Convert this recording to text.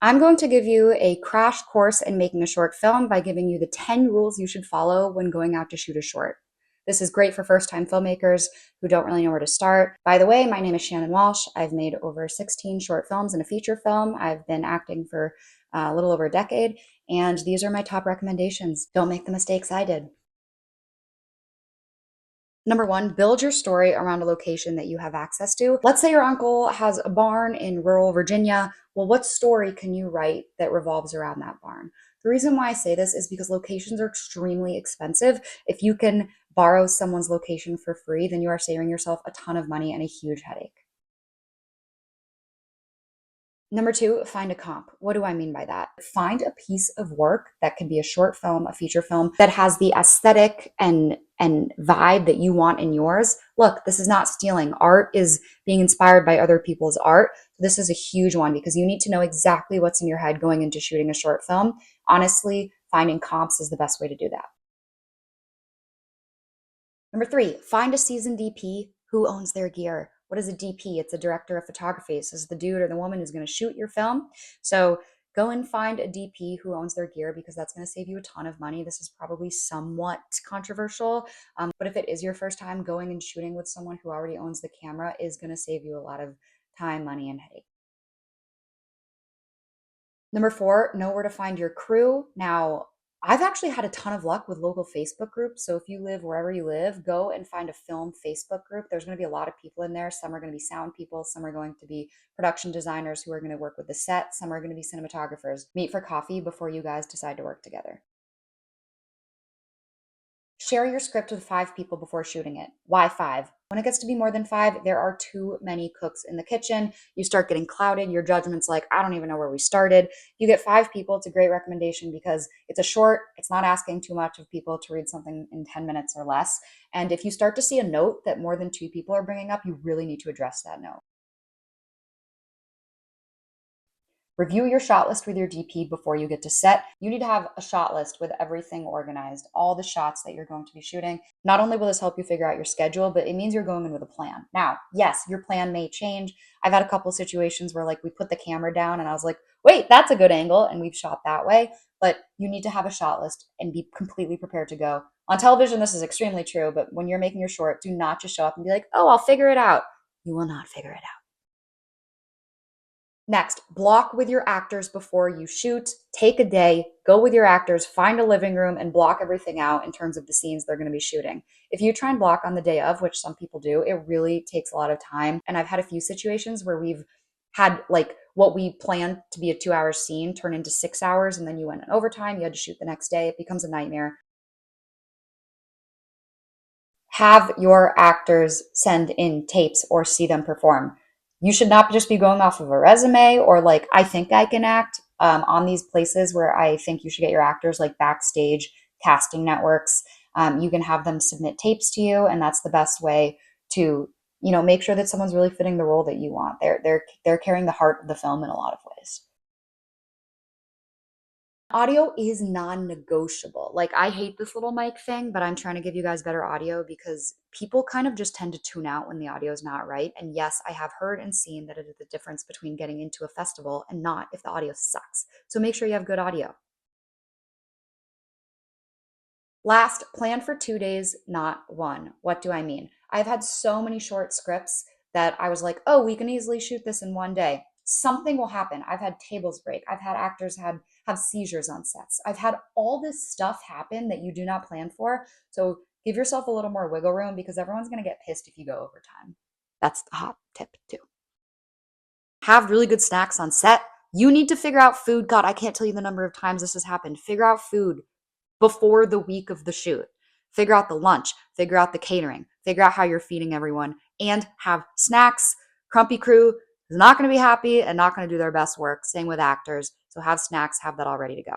I'm going to give you a crash course in making a short film by giving you the 10 rules you should follow when going out to shoot a short. This is great for first-time filmmakers who don't really know where to start. By the way, my name is Shannon Walsh. I've made over 16 short films and a feature film. I've been acting for a little over a decade, and these are my top recommendations. Don't make the mistakes I did. Number one, build your story around a location that you have access to. Let's say your uncle has a barn in rural Virginia. Well, what story can you write that revolves around that barn? The reason why I say this is because locations are extremely expensive. If you can borrow someone's location for free, then you are saving yourself a ton of money and a huge headache. Number two, find a comp. What do I mean by that? Find a piece of work that could be a short film, a feature film that has the aesthetic and vibe that you want in yours. Look, this is not stealing. Art is being inspired by other people's art. This is a huge one because you need to know exactly what's in your head going into shooting a short film. Honestly, finding comps is the best way to do that. Number three, find a seasoned DP who owns their gear. What is a DP? It's a director of photography. This is the dude or the woman who's going to shoot your film. So go and find a DP who owns their gear because that's going to save you a ton of money. This is probably somewhat controversial, but if it is your first time going and shooting with someone who already owns the camera, is going to save you a lot of time, money, and headache. Number four, know where to find your crew. Now, I've actually had a ton of luck with local Facebook groups. So if you live wherever you live, go and find a film Facebook group. There's going to be a lot of people in there. Some are going to be sound people, some are going to be production designers who are going to work with the set, some are going to be cinematographers. Meet for coffee before you guys decide to work together. Share your script with 5 people before shooting it. Why 5? When it gets to be more than 5, there are too many cooks in the kitchen. You start getting clouded. Your judgment's like, I don't even know where we started. You get 5 people. It's a great recommendation because it's a short, it's not asking too much of people to read something in 10 minutes or less. And if you start to see a note that more than 2 people are bringing up, you really need to address that note. Review your shot list with your DP before you get to set. You need to have a shot list with everything organized, all the shots that you're going to be shooting. Not only will this help you figure out your schedule, but it means you're going in with a plan. Now, yes, your plan may change. I've had a couple situations where like we put the camera down and I was like, wait, that's a good angle. And we've shot that way. But you need to have a shot list and be completely prepared to go. On television, this is extremely true. But when you're making your short, do not just show up and be like, oh, I'll figure it out. You will not figure it out. Next, block with your actors before you shoot. Take a day, go with your actors, find a living room, and block everything out in terms of the scenes they're going to be shooting. If you try and block on the day of, which some people do, it really takes a lot of time. And I've had a few situations where we've had like what we planned to be a 2 hour scene turn into 6 hours, and then you went in overtime, you had to shoot the next day. It becomes a nightmare. Have your actors send in tapes or see them perform. You should not just be going off of a resume or like, I think I can act on these places where I think you should get your actors, like backstage casting networks. You can have them submit tapes to you, and that's the best way to, make sure that someone's really fitting the role that you want. They're carrying the heart of the film in a lot of ways. Audio is non-negotiable. Like I hate this little mic thing, but I'm trying to give you guys better audio because people kind of just tend to tune out when the audio is not right. And yes, I have heard and seen that it is the difference between getting into a festival and not if the audio sucks. So make sure you have good audio. Last, plan for 2 days, not one. What do I mean? I've had so many short scripts that I was like, oh, we can easily shoot this in one day. Something will happen. I've had tables break. I've had actors have seizures on sets. I've had all this stuff happen that you do not plan for. So give yourself a little more wiggle room because everyone's going to get pissed if you go overtime. That's the hot tip too. Have really good snacks on set. You need to figure out food. God, I can't tell you the number of times this has happened. Figure out food before the week of the shoot. Figure out the lunch, figure out the catering, figure out how you're feeding everyone, and have snacks. Crumpy crew is not going to be happy and not going to do their best work. Same with actors. So have snacks, have that all ready to go.